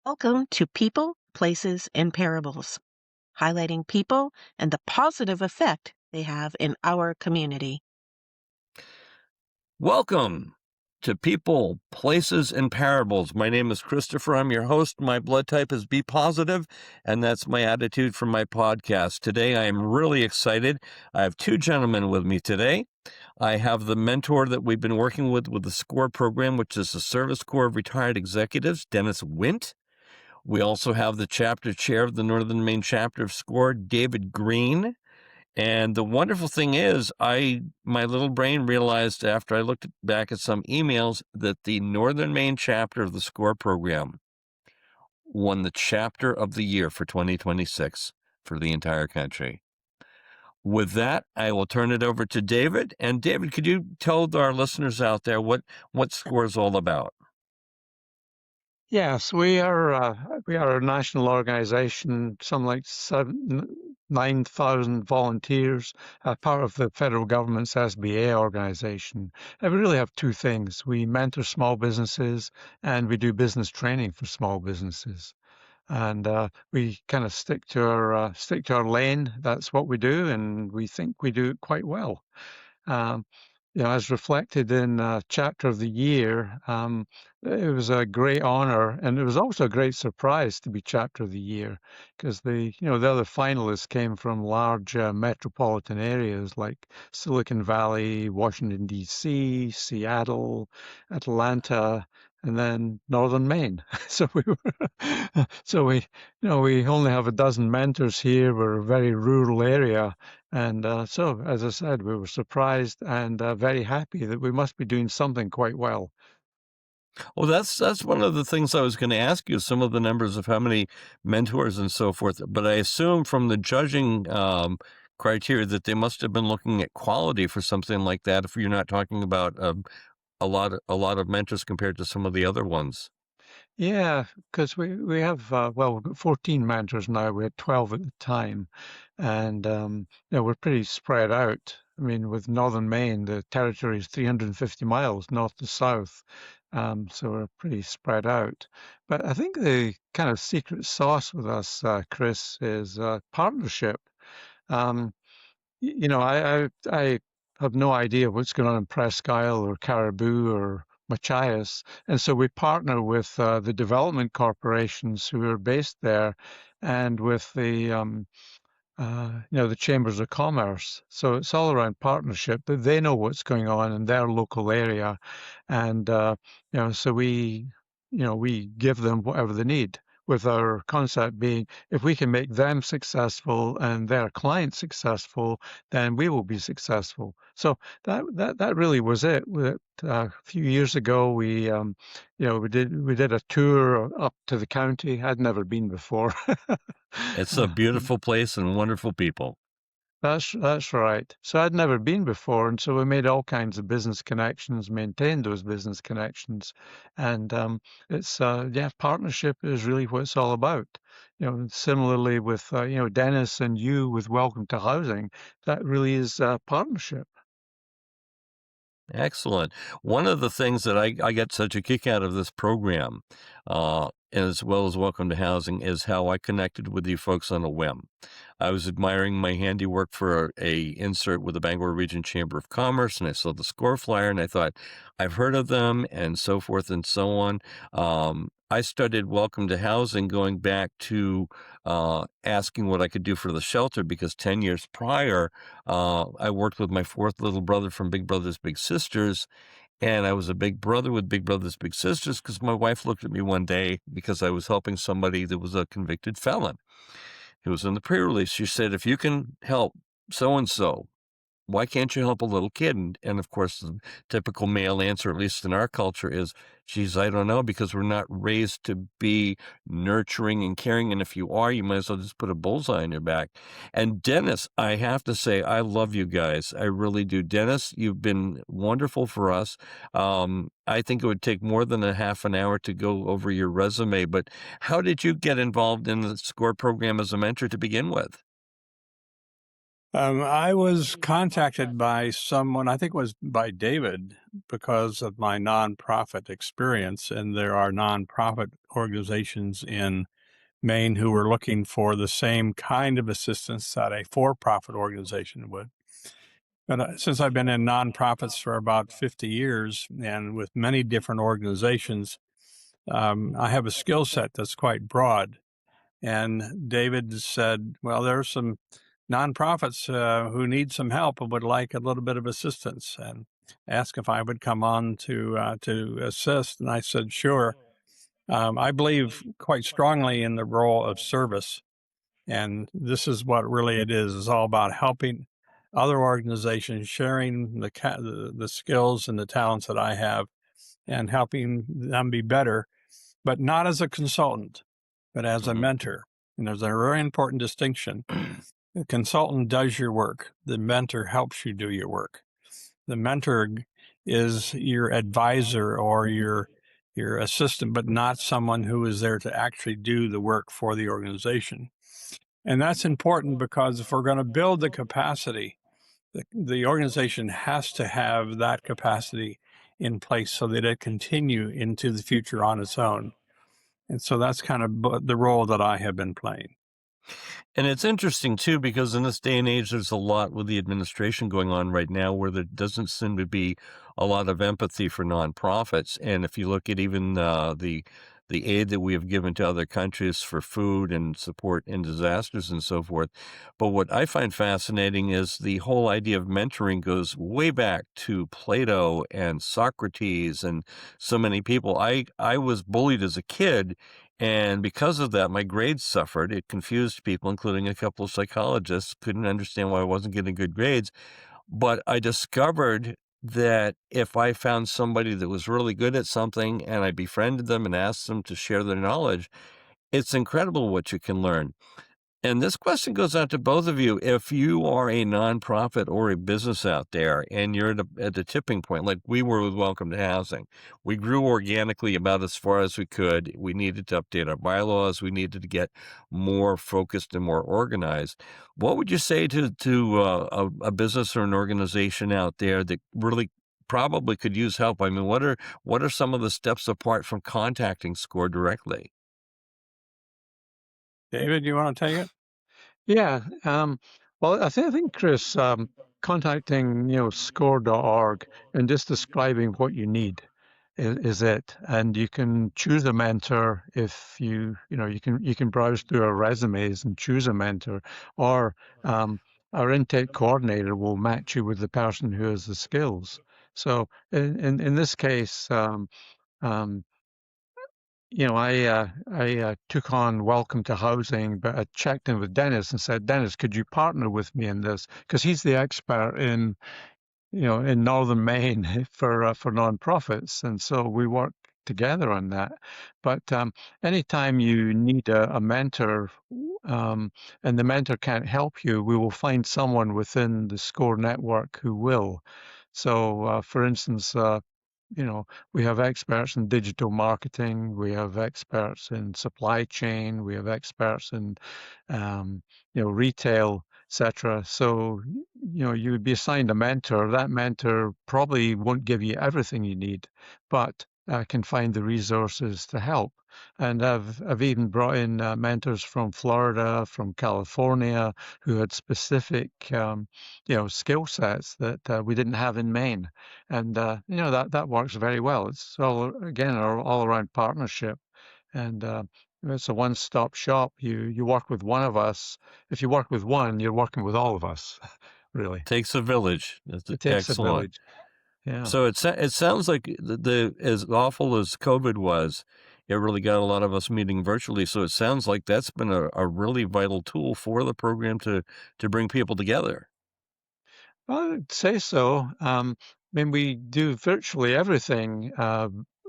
Welcome to People, Places, and Parables, highlighting people and the positive effect they have in our community. Welcome to People, Places, and Parables. My name is Christopher. I'm your host. My blood type is B positive, and that's my attitude for my podcast. Today, I am really excited. I have two gentlemen with me today. I have the mentor that we've been working with the SCORE program, which is the Service Corps of Retired Executives, Dennis Wint. We also have the chapter chair of the Northern Maine Chapter of SCORE, David Green. And the wonderful thing is, my little brain realized after I looked back at some emails that the Northern Maine chapter of the SCORE program won the chapter of the year for 2026 for the entire country. With that, I will turn it over to David. And David, could you tell our listeners out there what SCORE is all about? Yes, we are a national organization, some like 9,000 volunteers, part of the federal government's SBA organization. And we really have two things. We mentor small businesses and we do business training for small businesses. And we kind of stick to our lane. That's what we do, and we think we do it quite well. Um, as reflected in Chapter of the Year, it was a great honor, and it was also a great surprise to be Chapter of the Year, because the other finalists came from large metropolitan areas like Silicon Valley, Washington D.C., Seattle, Atlanta, and then Northern Maine. So we only have a dozen mentors here. We're a very rural area. And so, as I said, we were surprised and very happy that we must be doing something quite well. Well, that's one of the things I was going to ask you, some of the numbers of how many mentors and so forth. But I assume from the judging criteria that they must have been looking at quality for something like that. If you're not talking about a lot of mentors compared to some of the other ones. Yeah, because we have we've got 14 mentors now. We had 12 at the time, and we're pretty spread out. I mean, with Northern Maine, the territory is 350 miles north to south, so we're pretty spread out. But I think the kind of secret sauce with us, Chris, is partnership. Um, I have no idea what's going on in Presque Isle or Caribou or Machias, and so we partner with the development corporations who are based there, and with the chambers of commerce. So it's all around partnership. But they know what's going on in their local area, and so we give them whatever they need, with our concept being, if we can make them successful and their clients successful, then we will be successful. So that really was it. A few years ago, we did a tour up to the county. I'd never been before. It's a beautiful place and wonderful people. That's right. So I'd never been before, and so we made all kinds of business connections, maintained those business connections, and it's partnership is really what it's all about. Similarly with Dennis and you with Welcome to Housing, that really is partnership. Excellent. One of the things that I get such a kick out of this program, as well as Welcome to Housing, is how I connected with you folks on a whim. I was admiring my handiwork for a insert with the Bangor Region Chamber of Commerce, and I saw the SCORE flyer, and I thought, I've heard of them, and so forth and so on. I started Welcome to Housing going back to asking what I could do for the shelter, because 10 years prior, I worked with my fourth little brother from Big Brothers Big Sisters, and I was a big brother with Big Brothers Big Sisters because my wife looked at me one day because I was helping somebody that was a convicted felon. It was in the pre-release. She said, if you can help so-and-so, why can't you help a little kid? And of course, the typical male answer, at least in our culture, is, geez, I don't know, because we're not raised to be nurturing and caring. And if you are, you might as well just put a bullseye on your back. And Dennis, I have to say, I love you guys. I really do. Dennis, you've been wonderful for us. I think it would take more than a half an hour to go over your resume, but how did you get involved in the SCORE program as a mentor to begin with? I was contacted by someone, I think it was by David, because of my nonprofit experience. And there are nonprofit organizations in Maine who were looking for the same kind of assistance that a for-profit organization would. But since I've been in nonprofits for about 50 years and with many different organizations, I have a skill set that's quite broad. And David said, well, there are some nonprofits who need some help and would like a little bit of assistance, and asked if I would come on to assist. And I said, sure. I believe quite strongly in the role of service. And this is what really it is all about helping other organizations, sharing the skills and the talents that I have and helping them be better, but not as a consultant, but as a mentor. And there's a very important distinction. The consultant does your work. The mentor helps you do your work. The mentor is your advisor or your assistant, but not someone who is there to actually do the work for the organization. And that's important because if we're going to build the capacity, the organization has to have that capacity in place so that it continue into the future on its own. And so that's kind of the role that I have been playing. And it's interesting, too, because in this day and age, there's a lot with the administration going on right now where there doesn't seem to be a lot of empathy for nonprofits. And if you look at even the aid that we have given to other countries for food and support in disasters and so forth. But what I find fascinating is the whole idea of mentoring goes way back to Plato and Socrates and so many people. I was bullied as a kid, and because of that, my grades suffered. It confused people, including a couple of psychologists, couldn't understand why I wasn't getting good grades. But I discovered that if I found somebody that was really good at something and I befriended them and asked them to share their knowledge, it's incredible what you can learn. And this question goes out to both of you. If you are a nonprofit or a business out there and you're at the tipping point, like we were with Welcome to Housing, we grew organically about as far as we could. We needed to update our bylaws. We needed to get more focused and more organized. What would you say to a business or an organization out there that really probably could use help? I mean, what are some of the steps apart from contacting SCORE directly? David, you want to take it? Yeah. Well, I think, Chris, contacting, score.org and just describing what you need is it. And you can choose a mentor if you can browse through our resumes and choose a mentor, or our intake coordinator will match you with the person who has the skills. So in this case, um, I took on Welcome to Housing, but I checked in with Dennis and said, Dennis, could you partner with me in this? Because he's the expert in Northern Maine for nonprofits, and so we work together on that. But anytime you need a mentor, and the mentor can't help you, we will find someone within the SCORE network who will. So, for instance, we have experts in digital marketing, we have experts in supply chain, we have experts in, retail, etc. So, you would be assigned a mentor. That mentor probably won't give you everything you need, but can find the resources to help. And I've even brought in mentors from Florida, from California, who had specific, skill sets that we didn't have in Maine. And that works very well. It's all again all around partnership, and it's a one-stop shop. You work with one of us. If you work with one, you're working with all of us, really. Takes a village. That's It takes a excellent. village. Yeah. So it sounds like the as awful as COVID was, it really got a lot of us meeting virtually. So it sounds like that's been a really vital tool for the program to bring people together. Well, I'd say so. I mean, we do virtually everything,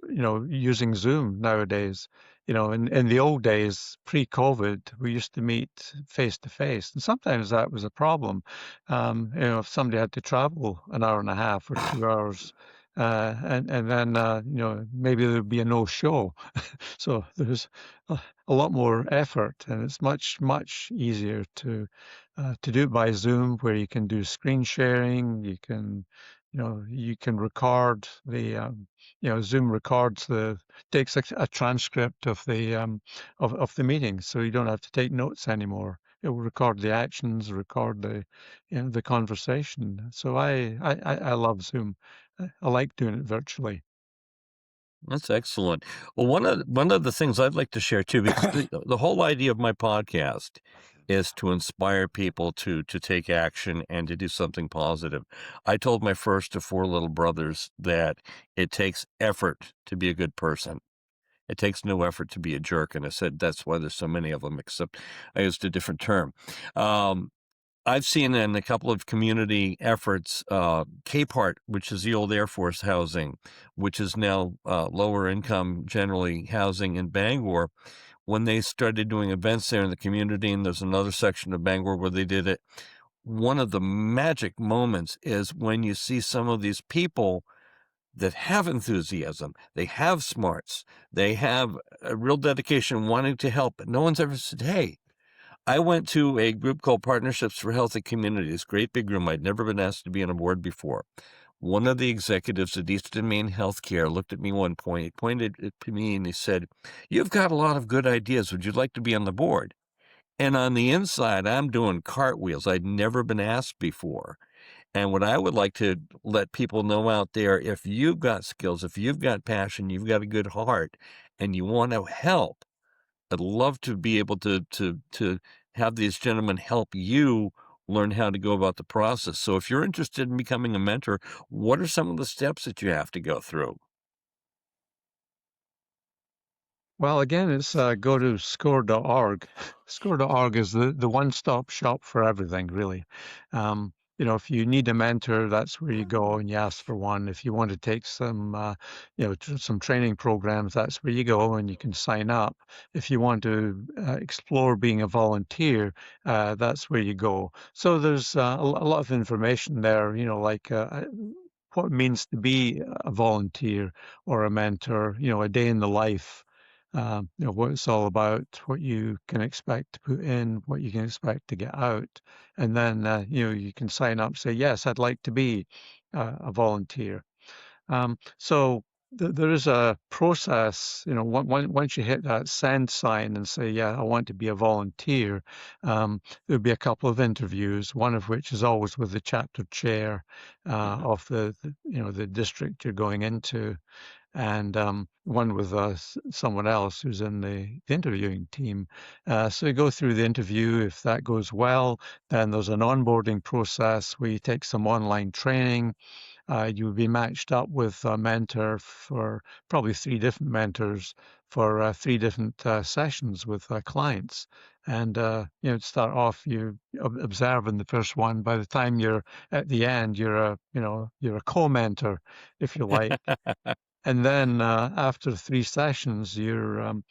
using Zoom nowadays. In the old days, pre-COVID, we used to meet face to face, and sometimes that was a problem. If somebody had to travel an hour and a half or 2 hours, and then maybe there'll be a no show. So there's a lot more effort, and it's much easier to do it by Zoom, where you can do screen sharing. You can record the Zoom records takes a transcript of the meeting, so you don't have to take notes anymore. It will record the actions, record the conversation. So I love Zoom. I like doing it virtually. That's excellent. Well, one of the things I'd like to share too, because the whole idea of my podcast is to inspire people to take action and to do something positive. I told my first of four little brothers that it takes effort to be a good person. It takes no effort to be a jerk, and I said that's why there's so many of them. Except I used a different term. I've seen in a couple of community efforts, Capehart, which is the old Air Force housing, which is now lower income generally housing in Bangor. When they started doing events there in the community, and there's another section of Bangor where they did it, one of the magic moments is when you see some of these people that have enthusiasm, they have smarts, they have a real dedication wanting to help, but no one's ever said, hey, I went to a group called Partnerships for Healthy Communities, great big room. I'd never been asked to be on a board before. One of the executives at Eastern Maine Healthcare looked at me one point, he pointed at me and he said, you've got a lot of good ideas. Would you like to be on the board? And on the inside, I'm doing cartwheels. I'd never been asked before. And what I would like to let people know out there, if you've got skills, if you've got passion, you've got a good heart, and you want to help, I'd love to be able to have these gentlemen help you learn how to go about the process. So if you're interested in becoming a mentor, what are some of the steps that you have to go through? Well, again, it's go to score.org. Score.org is the one-stop shop for everything, really. If you need a mentor, that's where you go and you ask for one. If you want to take some, some training programs, that's where you go and you can sign up. If you want to explore being a volunteer, that's where you go. So there's a lot of information there, like what it means to be a volunteer or a mentor, a day in the life. What it's all about, what you can expect to put in, what you can expect to get out. And then, you can sign up, say, yes, I'd like to be a volunteer. So there is a process, once you hit that send sign and say, yeah, I want to be a volunteer, there'll be a couple of interviews, one of which is always with the chapter chair of the district you're going into, and one with someone else who's in the interviewing team. So you go through the interview. If that goes well, then there's an onboarding process where you take some online training. You'll be matched up with a mentor, for probably 3 different mentors for 3 different sessions with clients. And to start off, you observe in the first one. By the time you're at the end, you're a co-mentor, if you like. And then after 3 sessions, you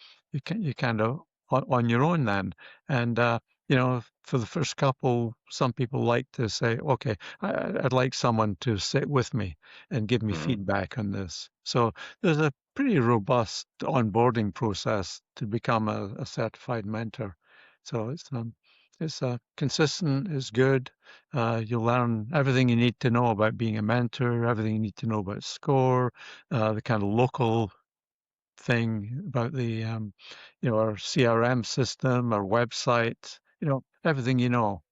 kind of on your own then. And for the first couple, some people like to say, "Okay, I'd like someone to sit with me and give me feedback on this." So there's a pretty robust onboarding process to become a certified mentor. So it's consistent, it's good. You'll learn everything you need to know about being a mentor, everything you need to know about SCORE, the kind of local thing about the our CRM system, our website, everything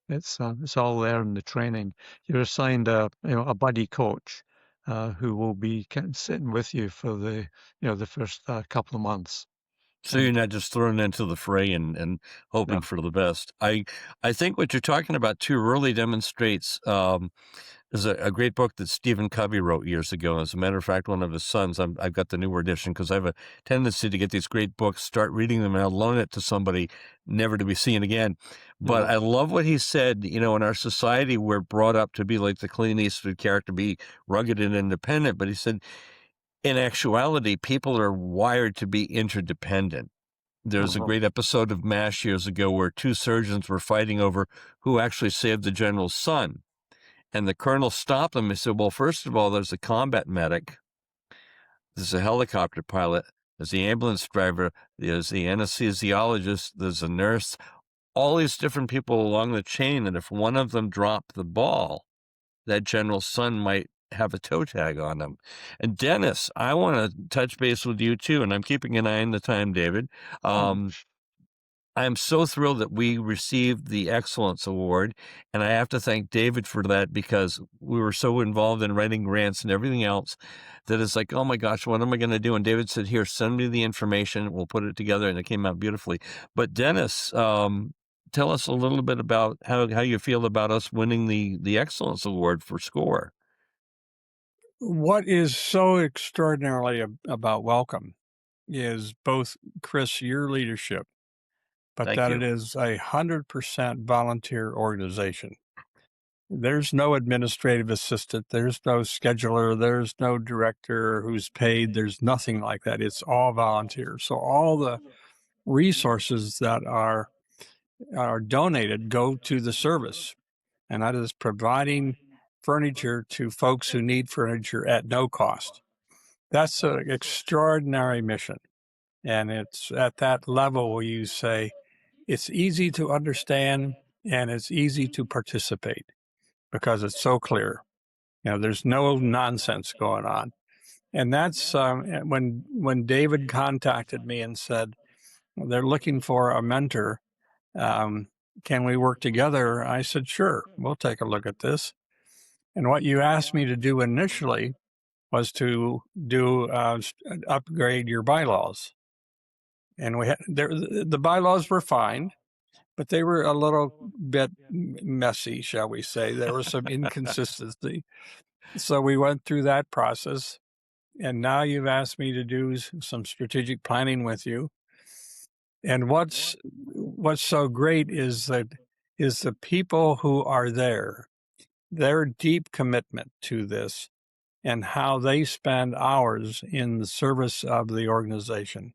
it's all there in the training. You're assigned a buddy coach who will be kind of sitting with you for the first couple of months. So you're not just thrown into the fray and hoping No. for the best. I think what you're talking about too really demonstrates there's a great book that Stephen Covey wrote years ago. As a matter of fact, one of his sons, I've got the newer edition because I have a tendency to get these great books, start reading them, and I'll loan it to somebody, never to be seen again. But I love what he said. In our society, we're brought up to be like the Clint Eastwood character, be rugged and independent. But he said, in actuality, people are wired to be interdependent. There's a great episode of MASH years ago where 2 surgeons were fighting over who actually saved the general's son. And the colonel stopped them and said, well, first of all, there's a combat medic there's a helicopter pilot, there's the ambulance driver, there's the anesthesiologist, there's a nurse, all these different people along the chain. And if one of them dropped the ball, that general's son might have a toe tag on him. And Dennis, I want to touch base with you too. And I'm keeping an eye on the time, David. I'm so thrilled that we received the Excellence Award, and I have to thank David for that, because we were so involved in writing grants and everything else that it's like, oh my gosh, what am I going to do? And David said, here, send me the information. We'll put it together, and it came out beautifully. But Dennis, tell us a little bit about how you feel about us winning the Excellence Award for SCORE. What is so extraordinarily about Welcome is both, Chris, your leadership, but Thank that you. it is 100% volunteer organization. There's no administrative assistant, there's no scheduler, there's no director who's paid, there's nothing like that. It's all volunteer. So all the resources that are donated go to the service, and that is providing furniture to folks who need furniture at no cost. That's an extraordinary mission. And it's at that level where you say it's easy to understand and it's easy to participate because it's so clear. There's no nonsense going on. And that's when David contacted me and said, they're looking for a mentor. Can we work together? I said, sure, we'll take a look at this. And what you asked me to do initially was to upgrade your bylaws. And the bylaws were fine, but they were a little bit messy, shall we say. There was some inconsistency. So we went through that process. And now you've asked me to do some strategic planning with you. And what's so great is the people who are there, their deep commitment to this, and how they spend hours in the service of the organization.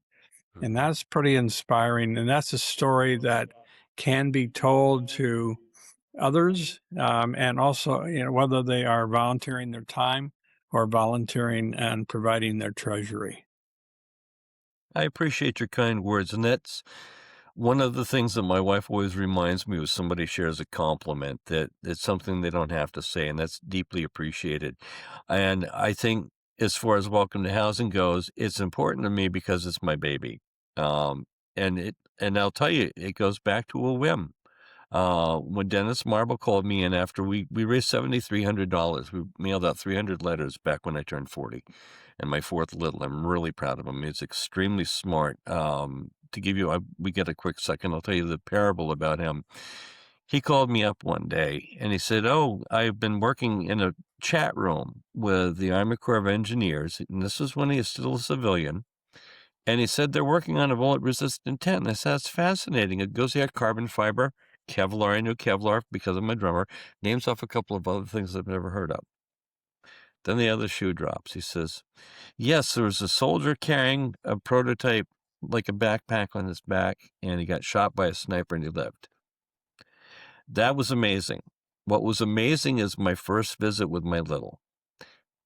And that's pretty inspiring. And that's a story that can be told to others, and also, whether they are volunteering their time or volunteering and providing their treasury. I appreciate your kind words, and that's one of the things that my wife always reminds me when somebody shares a compliment, that it's something they don't have to say, and that's deeply appreciated. And I think as far as Welcome to Housing goes, it's important to me because it's my baby. And I'll tell you, it goes back to a whim. When Dennis Marble called me in after we raised $7,300, we mailed out 300 letters back when I turned 40, and my fourth little. I'm really proud of him. He's extremely smart. To give you, we get a quick second, I'll tell you the parable about him. He called me up one day and he said, "Oh, I've been working in a chat room with the Army Corps of Engineers," and this was when he was still a civilian. And he said they're working on a bullet-resistant tent. And I said, that's fascinating. It goes, yeah, carbon fiber, Kevlar. I knew Kevlar because I'm a drummer. Names off a couple of other things I've never heard of. Then the other shoe drops. He says, yes, there was a soldier carrying a prototype, like a backpack on his back, and he got shot by a sniper and he lived. That was amazing. What was amazing is my first visit with my little.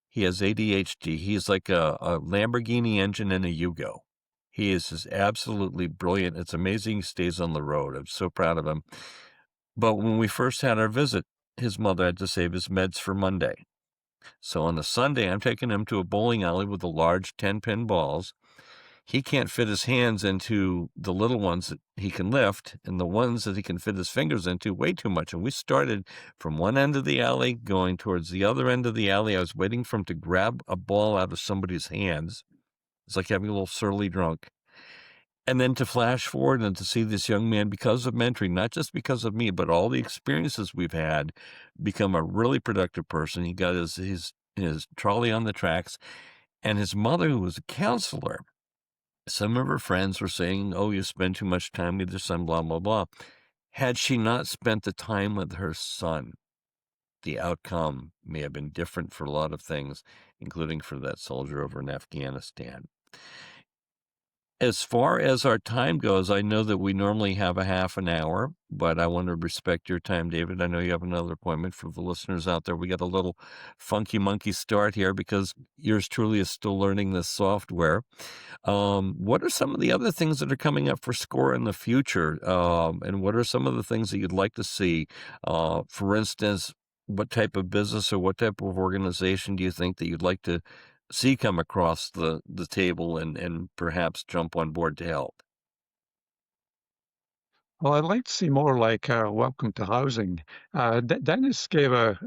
He has ADHD. He's like a Lamborghini engine in a Yugo. He is just absolutely brilliant. It's amazing he stays on the road. I'm so proud of him. But when we first had our visit, his mother had to save his meds for Monday. So on the Sunday, I'm taking him to a bowling alley with the large 10-pin balls. He can't fit his hands into the little ones that he can lift, and the ones that he can fit his fingers into way too much. And we started from one end of the alley going towards the other end of the alley. I was waiting for him to grab a ball out of somebody's hands. It's like having a little surly drunk. And then to flash forward and to see this young man, because of mentoring, not just because of me, but all the experiences we've had, become a really productive person. He got his trolley on the tracks. And his mother, who was a counselor, some of her friends were saying, oh, you spend too much time with your son, blah, blah, blah. Had she not spent the time with her son, the outcome may have been different for a lot of things, including for that soldier over in Afghanistan. As far as our time goes, I know that we normally have a half an hour, but I want to respect your time, David. I know you have another appointment. For the listeners out there, we got a little funky monkey start here because yours truly is still learning this software. What are some of the other things that are coming up for SCORE in the future? And what are some of the things that you'd like to see? For instance, what type of business or what type of organization do you think that you'd like to see come across the table and perhaps jump on board to help? Well, I'd like to see more like Welcome to Housing. Dennis gave a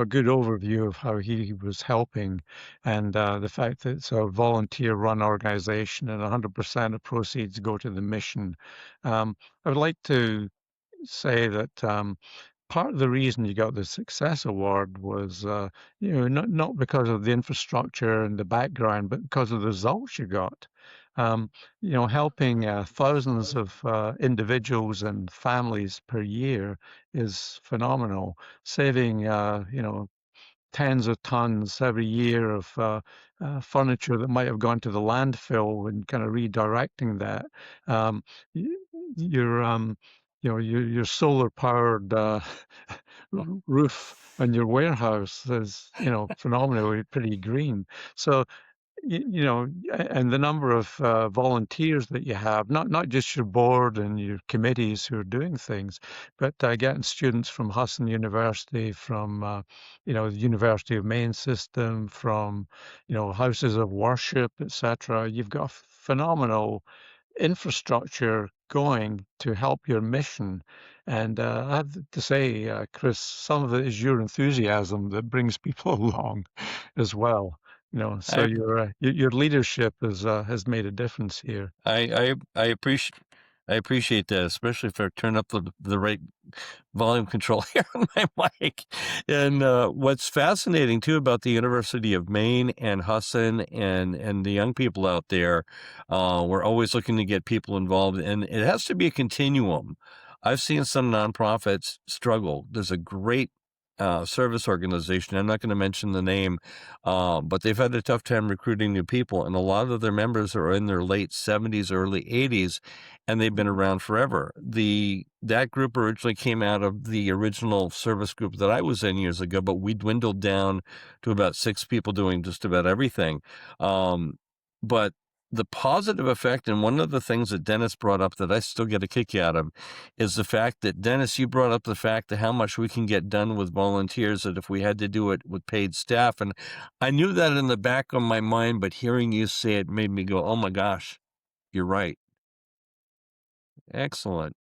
good overview of how he was helping and the fact that it's a volunteer-run organization and 100% of proceeds go to the mission. I would like to say that part of the reason you got the Success Award was, not because of the infrastructure and the background, but because of the results you got. Helping thousands of individuals and families per year is phenomenal. Saving, tens of tons every year of furniture that might have gone to the landfill and kind of redirecting that. Um, y- your your solar powered roof on your warehouse is phenomenally pretty green. So and the number of volunteers that you have, not just your board and your committees who are doing things, but getting students from Husson University, from the University of Maine system, from houses of worship, etc. You've got phenomenal infrastructure going to help your mission. And I have to say, Chris, some of it is your enthusiasm that brings people along as well. So I your leadership has made a difference here. I appreciate that, especially if I turn up the right volume control here on my mic. And what's fascinating too about the University of Maine and Husson and the young people out there, we're always looking to get people involved, and it has to be a continuum. I've seen some nonprofits struggle. There's a great service organization. I'm not going to mention the name, but they've had a tough time recruiting new people, and a lot of their members are in their late 70s, early 80s, and they've been around forever. That group originally came out of the original service group that I was in years ago, but we dwindled down to about 6 people doing just about everything. But the positive effect, and one of the things that Dennis brought up that I still get a kick out of, is the fact that, Dennis, you brought up the fact that how much we can get done with volunteers that if we had to do it with paid staff. And I knew that in the back of my mind, but hearing you say it made me go, oh my gosh, you're right. Excellent.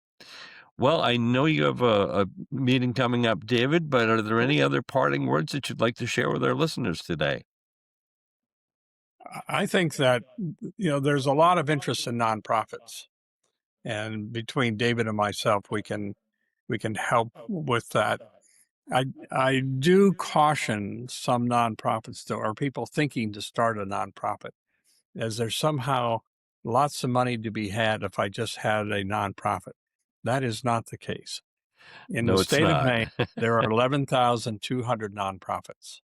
Well, I know you have a meeting coming up, David, but are there any other parting words that you'd like to share with our listeners today? I think that, there's a lot of interest in nonprofits, and between David and myself, we can help with that. I do caution some nonprofits, though, or people thinking to start a nonprofit, as there's somehow lots of money to be had if I just had a nonprofit. That is not the case. In the No, it's state of not. Maine, there are 11,200 nonprofits.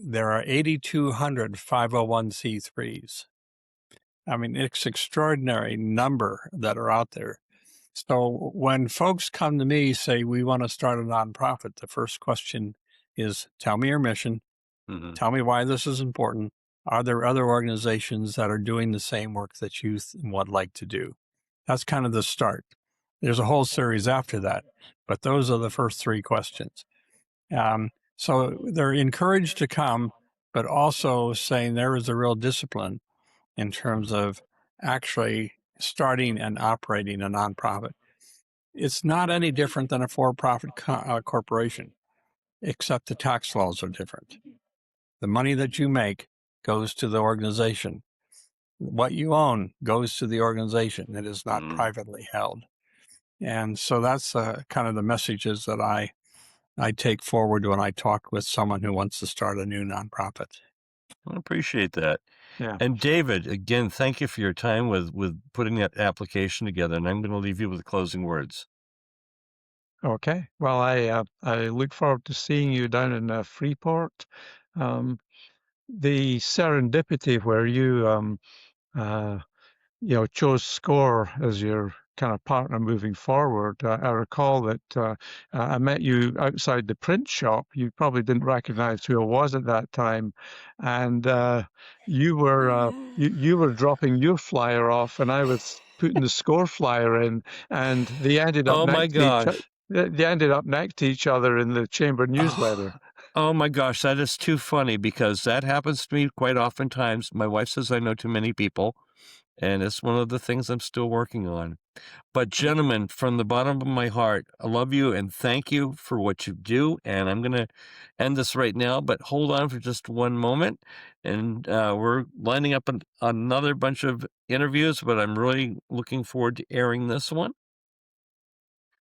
There are 8,200 501c3s. I mean, it's extraordinary number that are out there. So when folks come to me, say, we want to start a nonprofit, the first question is, tell me your mission. Mhm. Tell me why this is important. Are there other organizations that are doing the same work that you would like to do? That's kind of the start. There's a whole series after that, but those are the first 3 questions. So they're encouraged to come, but also saying there is a real discipline in terms of actually starting and operating a nonprofit. It's not any different than a for-profit corporation, except the tax laws are different. The money that you make goes to the organization. What you own goes to the organization. It is not privately held. And so that's kind of the messages that I take forward when I talk with someone who wants to start a new nonprofit. I appreciate that. Yeah. And David, again, thank you for your time with putting that application together. And I'm going to leave you with closing words. Okay. Well, I look forward to seeing you down in Freeport. Um, the serendipity where you chose SCORE as your kind of partner moving forward. I recall that I met you outside the print shop. You probably didn't recognize who I was at that time, and you were dropping your flyer off, and I was putting the SCORE flyer in, and they ended up Oh my next to each other. gosh. They ended up next to each other in the chamber newsletter. Oh my gosh, that is too funny because that happens to me quite oftentimes. My wife says I know too many people, and it's one of the things I'm still working on. But gentlemen, from the bottom of my heart, I love you and thank you for what you do. And I'm going to end this right now, but hold on for just one moment. And we're lining up another bunch of interviews, but I'm really looking forward to airing this one.